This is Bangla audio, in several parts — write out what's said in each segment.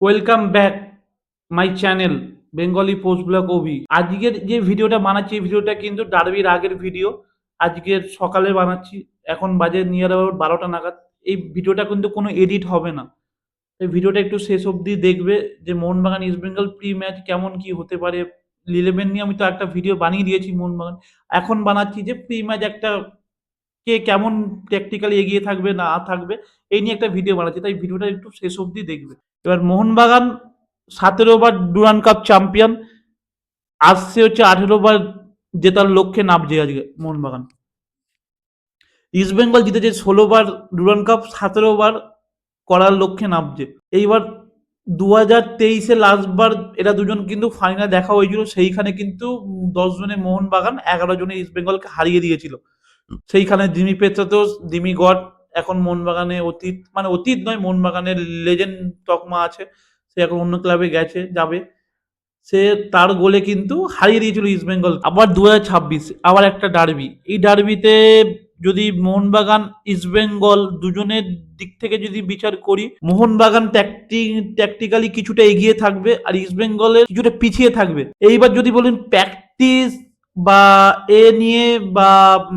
Welcome back my channel Bengali post blog Abhi. আজকের যে ভিডিওটা বানাচ্ছি এই ভিডিওটা কিন্তু ডার্বির আগের ভিডিও। আজকের সকালে বানাচ্ছি, এখন বাজে নিয়ার অ্যাবাউট 12টা নাগাদ। এই ভিডিওটা কিন্তু কোনো এডিট হবে না। এই ভিডিওটা একটু শেষ অবধি দেখবে যে Mohun Bagan east Bengal pre match কেমন কি হতে পারে। ইলেভেন নিয়ে আমি তো একটা ভিডিও বানিয়ে দিয়েছি মোহনবাগান। এখন বানাচ্ছি যে প্রি ম্যাচ একটা কে কেমন ট্যাকটিক্যালি এগিয়ে থাকবে না থাকবে এই নিয়ে একটা ভিডিও বানাচ্ছি, তাই ভিডিওটা একটু শেষ অবধি দেখবে। এবার মোহনবাগান 17 বার ডুরান্ড কাপ চ্যাম্পিয়ন, আসছে হচ্ছে 18 বার জেতার লক্ষ্যে নামছে আজকে মোহনবাগান। ইস্ট বেঙ্গল জিতেছে 16 বার ডুরান্ড কাপ, 17 বার করার লক্ষ্যে নামছে। এইবার 2023-এ লাস্টবার এরা দুজন কিন্তু ফাইনাল দেখা হয়েছিল, সেইখানে কিন্তু 10 জনে মোহনবাগান 11 জনে ইস্ট বেঙ্গলকে হারিয়ে দিয়েছিল। সেইখানে দিমি পেত্রাতোস, দিমি গড এখন মোহনবাগানে অতীত, মানে অতীত নয়, মোহনবাগানের লেজেন্ড তকমা আছে। সে এখন অন্য ক্লাবে গেছে, যাবে। সে তার গোলে কিন্তু হারিয়ে দিয়েছিল ইস্ট বেঙ্গল। আবার 2026 আবার একটা ডার্বি, এই ডার্বিতে যদি মোহনবাগান ইস্ট বেঙ্গল দুজনের দিক থেকে যদি বিচার করি, মোহনবাগান ট্যাকটিক্যালি কিছুটা এগিয়ে থাকবে আর ইস্ট বেঙ্গলের কিছুটা পিছিয়ে থাকবে। এইবার যদি বলেন প্র্যাকটিস বা এ নিয়ে বা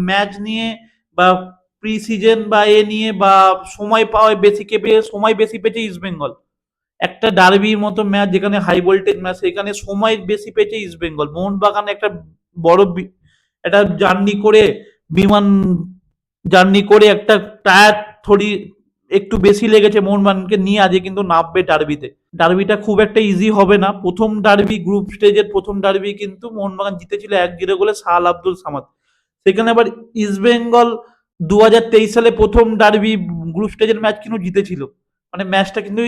ম্যাচ নিয়ে বা প্রি সিজন বা এ নিয়ে বা সময় পাওয়ায় সময় বেশি পেয়েছে ইস্ট বেঙ্গল। একটা ডার্বির মতো ম্যাচ যেখানে হাই ভোল্টেজ ম্যাচ, সেখানে সময় বেশি পেয়েছে ইস্ট বেঙ্গল। মোহনবাগান একটা বড় একটা জার্নি করে, বিমান জার্নি করে একটা টায়ার থরি একটু বেশি লেগেছে মোহনবাগানকে নিয়ে, আজকে কিন্তু নামবে ডার্বিতে। ডার্বিটা খুব একটা ইজি হবে না। প্রথম ডার্বি, গ্রুপ স্টেজের প্রথম ডার্বি কিন্তু মোহনবাগান জিতেছিল 1-0 গোলে শাহ আব্দুল সামাদ। সেখানে আবার ইস্ট বেঙ্গল 2023 সালে প্রথম ডার্বি গ্রুপ স্টেজের ম্যাচ কিন্তু জিতেছিল। মানে ম্যাচটা কিন্তু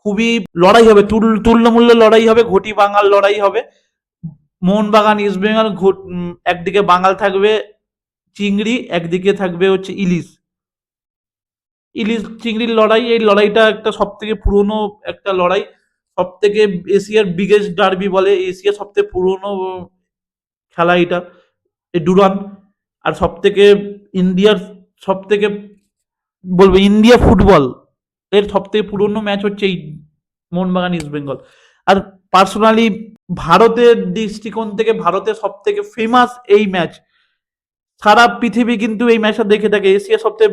খুবই লড়াই হবে, তুল্যমূল্য লড়াই হবে, ঘটি বাঙাল লড়াই হবে। মোহনবাগান ইস্ট বেঙ্গল একদিকে বাঙাল থাকবে চিংড়ি, একদিকে থাকবে হচ্ছে ইলিশ। ইলিশ চিংড়ির লড়াই, এই লড়াইটা একটা সব থেকে পুরনো একটা লড়াই। সব থেকে এশিয়ার বিগেস্ট ডার্বি বলে, এশিয়ার সব থেকে পুরনো খেলা এটা, এই ডুরান। আর সব থেকে ইন্ডিয়ার সব থেকে বলবো ইন্ডিয়া ফুটবল এর সব থেকে পুরনো ম্যাচ হচ্ছে এই মোহনবাগান ইস্ট বেঙ্গল। আর পার্সোনালি ভারতের দৃষ্টিকোণ থেকে ভারতের সব থেকে ফেমাস এই ম্যাচ। সারা পৃথিবী কিন্তু এই ম্যাচটা দেখে থাকে, এশিয়ার সবথেকে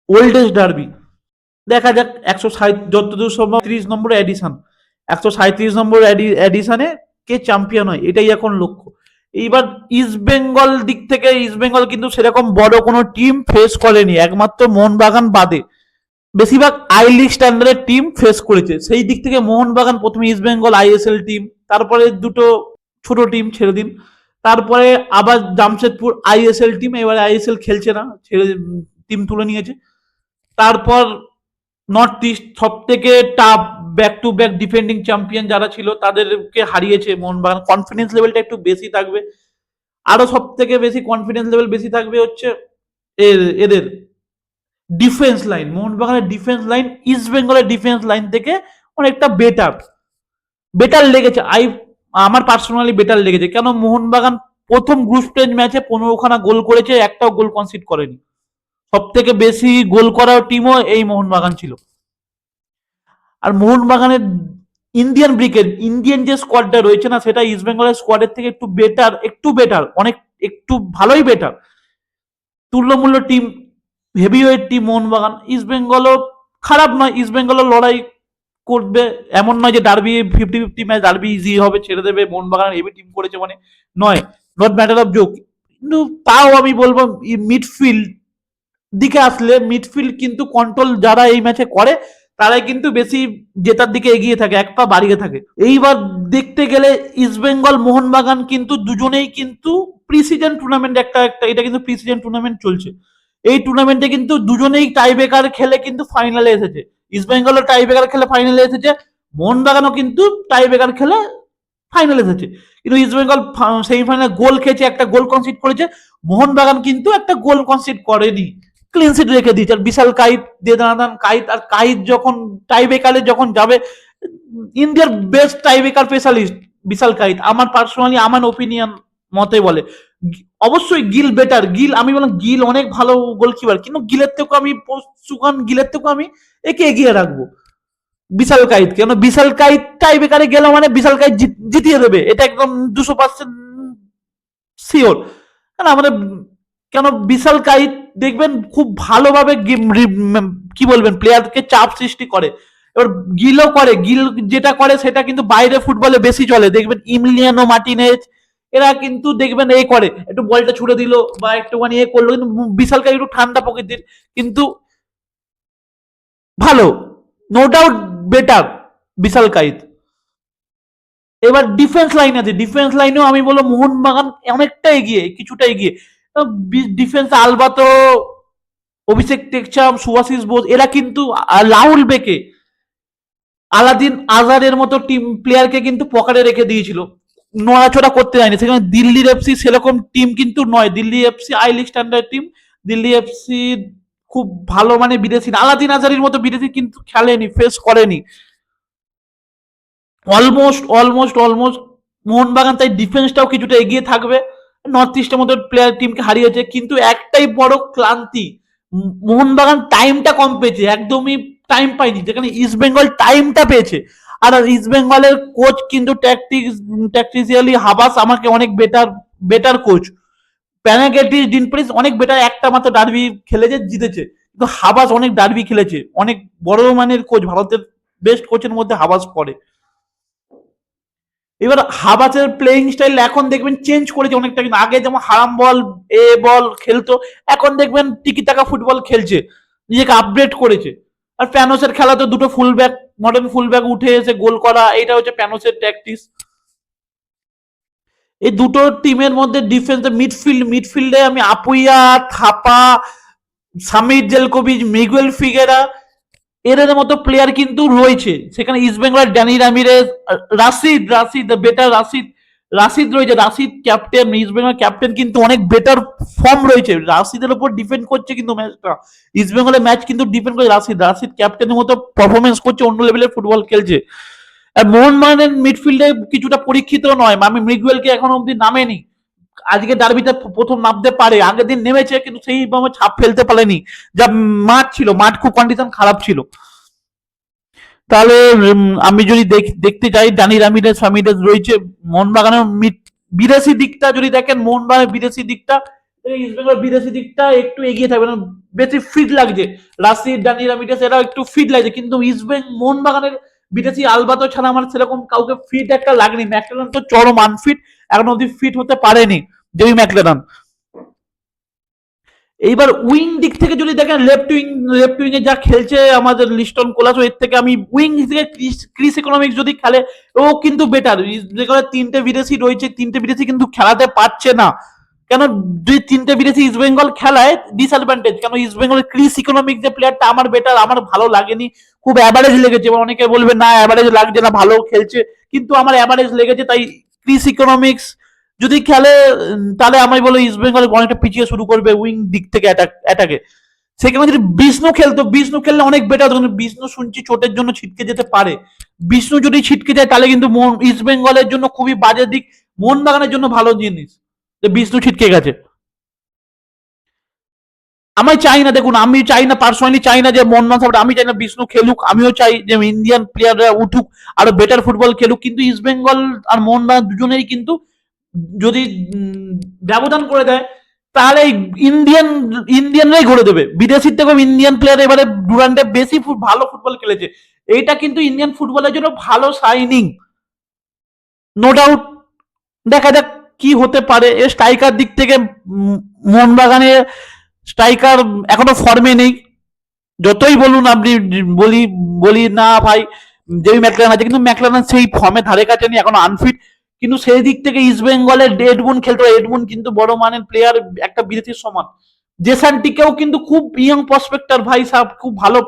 ওল্ডেস্ট ডার্বি। দেখা যাক 160 যতদূর সম্ভব 30 নম্বর এডিশন, 137 নম্বর এডিশনে কে চ্যাম্পিয়ন হয়, এটাই এখন লক্ষ্য। এইবার ইস্ট বেঙ্গল দিক থেকে ইস্ট বেঙ্গল কিন্তু সেরকম বড় কোনো টিম ফেস করেনি, একমাত্র মোহনবাগান বাদে বেশিরভাগ আই লিগ স্ট্যান্ডার্ডের টিম ফেস করেছে। সেই দিক থেকে মোহনবাগান প্রথমে ইস্ট বেঙ্গল আইএসএল টিম, তারপরে দুটো ছোট টিম ছেড়ে দিন, তারপরে আবার জামশেদপুর আইএসএল টিম, এবারে আইএসএল খেলছে না, ছেড়ে টিম তুলে নিয়েছে। তারপর নর্থ ইস্ট সব থেকে tough back to back defending champion যারা ছিল তাদেরকে হারিয়েছে মোহনবাগান, কনফিডেন্স লেভেলটা একটু বেশি থাকবে। আরো সব থেকে বেশি কনফিডেন্স লেভেল বেশি থাকবে হচ্ছে এদের ডিফেন্স লাইন। মোহনবাগানের ডিফেন্স লাইন ইস্ট বেঙ্গলের ডিফেন্স লাইন থেকে অনেকটা বেটার বেটার লেগেছে। আমার পার্সোনালি বেটার লেগেছে, কেন মোহনবাগান প্রথম গ্রুপ স্টেজ ম্যাচে 15খানা গোল করেছে, একটাও গোল কনসিড করেনি। সব থেকে বেশি গোল করার টিমও এই মোহনবাগান ছিল। আর মোহনবাগানের ইন্ডিয়ান যে স্কোয়াডটা রয়েছে না, সেটা ইস্ট বেঙ্গলের স্কোয়াডের থেকে একটু বেটার অনেক, একটু ভালোই বেটার। তুল্যমূল্য team, heavyweight team Mohun Bagan. East বেঙ্গলও খারাপ নয়, ইস্ট বেঙ্গলও লড়াই করবে, এমন নয় যে ডার্বি 50-50 ম্যাচ, ডার্বি ইজি হবে ছেড়ে দেবে, মোহনবাগান হেভি টিম করেছে মানে নয়, নট ম্যাটার অফ জোক। কিন্তু তাও আমি বলবো মিডফিল্ড দিকে আসলে, মিডফিল্ড কিন্তু কন্ট্রোল যারা এই ম্যাচে করে তারাই কিন্তু বেশি জেতার দিকে এগিয়ে থাকে, এক পা বাড়িয়ে থাকে। এইবার দেখতে গেলে ইস্ট বেঙ্গল মোহনবাগান কিন্তু দুজনেই কিন্তু প্রি সিজন টুর্নামেন্ট, একটা একটা এটা কিন্তু প্রি সিজন টুর্নামেন্ট চলছে। এই টুর্নামেন্টে কিন্তু দুজনেই টাই ব্রেকার খেলে কিন্তু ফাইনালে এসেছে। ইস্ট বেঙ্গলও টাই ব্রেকার খেলে ফাইনালে এসেছে, মোহনবাগানও কিন্তু টাই ব্রেকার খেলে ফাইনালে এসেছে। কিন্তু ইস্ট বেঙ্গল সেমিফাইনালে গোল খেয়েছে, একটা গোল কনসিড করেছে। মোহনবাগান কিন্তু একটা গোল কনসিড করেনি, ক্লিন সিট রেখে দিয়েছে। আর বিশাল কাইত দিয়ে দাঁড়ান কাইত, আর কাইত যখন টাই ব্রেকারে যখন যাবে, ইন্ডিয়ার বেস্ট টাই ব্রেকার স্পেশালিস্ট বিশাল কাইত, আমার পার্সোনালি আমার ওপিনিয়ন মতে বলে। অবশ্যই গিল বেটার, গিল আমি বললাম গিল অনেক ভালো গোলকিপার, কিন্তু গিলের থেকেও আমি সুখান গিলের থেকেও আমি একে এগিয়ে রাখবো। বিশাল কাইত, কেন বিশাল কাইত টাই বেকারে গেল মানে বিশাল কাইত জিতিয়ে দেবে, এটা একদম 200% শিওর। কেন আমাদের, কেন বিশাল কাইত দেখবেন খুব ভালোভাবে কি বলবেন প্লেয়ারকে চাপ সৃষ্টি করে। এবার গিলও করে, গিল যেটা করে সেটা কিন্তু বাইরে ফুটবলে বেশি চলে, দেখবেন ইমিলিয়ানো মার্টিনেজ এরা কিন্তু দেখবেন এ করে, একটু বলটা ছুড়ে দিল বা একটুখানি এ করলো, কিন্তু বিশাল কাইত একটু ঠান্ডা প্রকৃতির, কিন্তু ভালো, নো ডাউট বেটার বিশাল কাইত। এবার ডিফেন্স লাইন আছে, ডিফেন্স লাইনেও আমি বলবো মোহনবাগান অনেকটা এগিয়ে, কিছুটা এগিয়ে। ডিফেন্স আলবাতো, অভিষেক টেকচাম, সুভাশিস বোস এরা কিন্তু, রাহুল বেকে, আলাদিন আজারের মতো টিম প্লেয়ারকে কিন্তু পকেটে রেখে দিয়েছিল, নড়াচড়া করতে যায়নি। সেখানে দিল্লির এফসি সেরকম টিম কিন্তু নয়, Delhi FC I league standard team. Delhi FC খুব ভালো মানে বিদেশি, আলাদিন আজারির মতো বিদেশি কিন্তু খেলেনি, ফেস করেনি। অলমোস্ট মোহনবাগান তাই ডিফেন্সটাও কিছুটা এগিয়ে থাকবে, নর্থ ইস্টের মতো প্লেয়ার টিমকে হারিয়েছে, কিন্তু একটাই বড় ক্লান্তি, মোহনবাগান টাইমটা কম পেয়েছে, একদমই টাইম পায়নি, যেখানে ইস্ট বেঙ্গল টাইমটা পেয়েছে। আর ইস্ট বেঙ্গলের কোচ কিন্তু ট্যাকটিক্যালি হাবাস আমাকে অনেক বেটার বেটার কোচ, প্যানাগেটি ডিনপ্রিস অনেক বেটার, একটা মাত্র ডার্বি খেলেছে জিতেছে, কিন্তু হাবাস অনেক ডার্বি খেলেছে, অনেক বড় মানের কোচ, ভারতের বেস্ট কোচের মধ্যে হাবাস পড়ে। এবার হাবাসের প্লেইং স্টাইল এখন দেখবেন চেঞ্জ করেছে অনেকটা, কিন্তু আগে যেমন হারাম বল এ বল খেলতো, এখন দেখবেন টিকি টাকা ফুটবল খেলছে, নিজেকে আপডেট করেছে। আর প্যানোসের খেলা তো দুটো full back, modern full back উঠে এসে গোল করা, এটা হচ্ছে প্যানোসের ট্যাকটিস। এই দুটো টিমের মধ্যে ডিফেন্সে মিডফিল্ডে আমি Apuia, Thapa, Samir Zeljkovic, Miguel Figueira এদের মতো প্লেয়ার কিন্তু রয়েছে। সেখানে ইস্ট বেঙ্গলের Danny Ramirez, Rashid better Rashid রয়েছে, Rashid captain, East Bengal captain কিন্তু অনেক বেটার ফর্ম রয়েছে, রাশিদের উপর ডিপেন্ড করছে কিন্তু ম্যাচটা, ইস্ট বেঙ্গলের ম্যাচ কিন্তু ডিপেন্ড করে রাশিদ ক্যাপ্টেনের মতো পারফরমেন্স করছে, অন্য লেভেলের ফুটবল খেলছে। আর মোহনবাগানের মিডফিল্ডে কিছুটা পরীক্ষিত নয়, আমি মিগুয়েলকে এখনো অব্দি নামেনি, আজকে ডার্বিতে প্রথম নামতে পারে, আগের দিন নেমেছে কিন্তু সেইভাবে ছাপ ফেলতে পারেনি, যা মাঠ ছিল, মাঠ খুব কন্ডিশন খারাপ ছিল। তাহলে আমি যদি দেখতে চাই ডানি রামিরেজ রয়েছে, মোহনবাগানের বিদেশি দিকটা যদি দেখেন, মোহনবাগানের বিদেশি দিকটা, ইস্ট বেঙ্গল বিদেশি দিকটা একটু এগিয়ে থাকবে, বেশি ফিট লাগছে, রাশিদ ডানি রামিরেজ এরা একটু ফিট লাগছে, কিন্তু ইস্ট বেঙ্গল মোহনবাগানের বিদেশি আলবাতো ছাড়া আমার সেরকম কাউকে ফিট একটা লাগেনি, ম্যাকলেনান তো চরম আনফিট, এখন অব্দি ফিট হতে পারেনি জেমি ম্যাকলেনান। এইবার উইং দিক থেকে যদি দেখেন, লেফট উইং এ যা খেলছে আমাদের লিস্টন কোলাসো, এর থেকে আমি উইং থেকে ক্রিস ইকোনমিক্স যদি খেলে ও কিন্তু বেটার, যেখানে তিনটে বিদেশি রয়েছে, তিনটে বিদেশি কিন্তু খেলাতে পারছে না, কেন দুই তিনটে বিদেশি ইস্ট বেঙ্গল খেলায় ডিসঅ্যাডভান্টেজ, কেন ইস্ট বেঙ্গলের ক্রিস ইকোনমিক যে প্লেয়ারটা আমার বেটার, আমার ভালো লাগেনি, খুব অ্যাভারেজ লেগেছে, এবার অনেকে বলবে না অ্যাভারেজ লাগছে না, ভালো খেলছে, কিন্তু আমার অ্যাভারেজ লেগেছে, তাই ক্রিস ইকোনমিক্স যদি খেলে তাহলে আমি বলো ইস্ট বেঙ্গল অনেকটা পিছিয়ে শুরু করবে উইং দিক থেকে অ্যাটাকে। সেখানে যদি বিষ্ণু খেলতো, বিষ্ণু খেললে অনেক বেটার, বিষ্ণু শুনছি চোটের জন্য ছিটকে যেতে পারে, বিষ্ণু যদি ছিটকে যায় তাহলে কিন্তু ইস্ট বেঙ্গলের জন্য খুবই বাজে দিক, মোহনবাগানের জন্য ভালো জিনিস যে বিষ্ণু ছিটকে গেছে। আমি চাই না, দেখুন আমি চাই না, পার্সোনালি চাই না যে মোহনবাগান সাপোর্ট, আমি চাই না বিষ্ণু খেলুক, আমিও চাই যে ইন্ডিয়ান প্লেয়াররা উঠুক, আরো বেটার ফুটবল খেলুক, কিন্তু ইস্ট বেঙ্গল আর মোহনবাগান দুজনেই কিন্তু যদি ব্যবধান করে দেয় তাহলে ইন্ডিয়ানরাই ঘুরে দেবে, বিদেশির থেকেও ইন্ডিয়ান প্লেয়ার এবারে ডুরান্ডে বেশি ভালো ফুটবল খেলেছে, এইটা কিন্তু ইন্ডিয়ান ফুটবলের জন্য ভালো সাইনিং, নো ডাউট। দেখা যাক কি হতে পারে। এর স্ট্রাইকার দিক থেকে মোহনবাগানের স্ট্রাইকার এখনো ফর্মে নেই, যতই বলুন আপনি, বলি বলি না ভাই জেমি ম্যাকলেনান আছে, কিন্তু ম্যাকলেনান সেই ফর্মে ধারে কাছে নেই, এখনো আনফিট, কিন্তু সেই দিক থেকে ইস্ট বেঙ্গলের এডমুন খেলতে পারে, এডমুন কিন্তু বড় মানের প্লেয়ার, একটা বিদেশির সমান, জেসান্টিকেও কিন্তু খুব ইয়ং প্রসপেক্টার ভাই সাহেব, খুব ভালো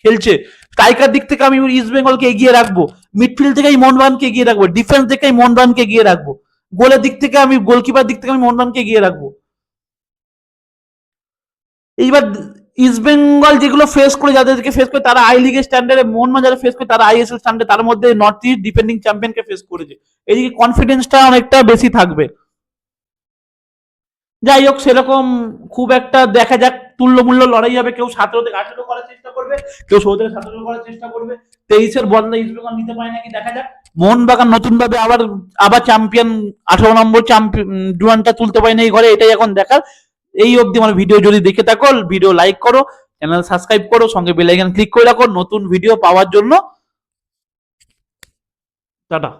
খেলছে। স্ট্রাইকার দিক থেকে আমি ইস্ট বেঙ্গলকে এগিয়ে রাখবো, মিডফিল্ড থেকে আমি মোহনবাগানকে এগিয়ে রাখবো, ডিফেন্স থেকে আমি মোহনবাগানকে এগিয়ে রাখবো, গোলের দিক থেকে আমি গোলকিপার দিক থেকে আমি মোহনবাগানকে এগিয়ে রাখবো। এইবার ইস্ট বেঙ্গল যেগুলো ফেস করে, যাদেরকে ফেস করে তারা আই লিগের স্ট্যান্ডার্ডে, মোহনবাগান যারা ফেস করে তারা আইএসএল স্ট্যান্ডার্ড, তার মধ্যে নর্থ ইস্ট ডিফেন্ডিং চ্যাম্পিয়নকে ফেস করেছে, এদিকে কনফিডেন্সটা অনেকটা বেশি থাকবে। যাই হোক সেরকম খুব একটা দেখা যাক তুল্যমূল্য লড়াই হবে, কেউ 17 থেকে 18 করার চেষ্টা করবে, কেউ 16 থেকে 17 করার চেষ্টা করবে। 23-এর বদলা ইস্ট বেঙ্গল নিতে পারে নাকি দেখা যাক। মোহনবাগান নতুন ভাবে আবার চ্যাম্পিয়ন 18 নম্বর চ্যাম্পিয়নটা তুলতে পারে না এই ঘরে, এটাই এখন দেখার। এই অবধি আমার ভিডিও যদি দেখে থাকো, ভিডিও লাইক করো, চ্যানেল সাবস্ক্রাইব করো, সঙ্গে বেল আইকন ক্লিক করে রাখো নতুন ভিডিও পাওয়ার জন্য। টাটা।